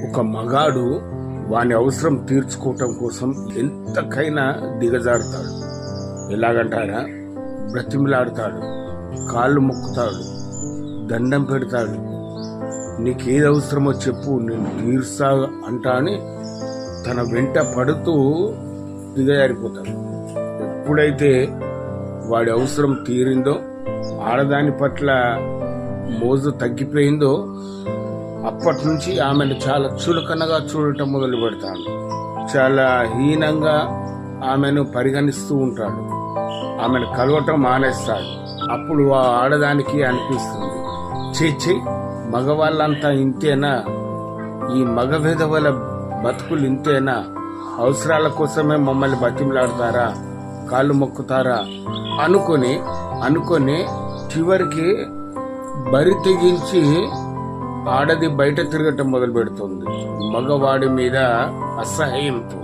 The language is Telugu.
ఒక మగాడు వాని అవసరం తీర్చుకోవటం కోసం ఎంతకైనా దిగజారుతాడు. ఎలాగంటారా, బ్రతిమిలాడుతాడు, కాళ్ళు మొక్కుతాడు, దండం పెడతాడు. నీకేది అవసరమో చెప్పు, నేను తీర్చా అంటా అని తన వెంట పడుతూ దిగజారిపోతాడు. ఎప్పుడైతే వాడి అవసరం తీరిందో, ఆడదాని పట్ల మోజు తగ్గిపోయిందో, అప్పటి నుంచి ఆమెను చాలా చులకనగా చూడటం మొదలు పెడతాడు. చాలా హీనంగా ఆమెను పరిగణిస్తూ ఉంటాడు. ఆమెను కలవటం మానేస్తాడు. అప్పుడు ఆ ఆడదానికి అనిపిస్తుంది, చేచి మగవాళ్ళంతా ఇంతేనా, ఈ మగ విధవల బతుకులు ఇంతేనా, అవసరాల కోసమే మమ్మల్ని బతిమలాడతారా, కాళ్ళు మొక్కుతారా అనుకొని చివరికి బరి తెగించి ఆడది బయట తిరగటం మొదలు పెడుతుంది. మగవాడి మీద అసహ్యంతో.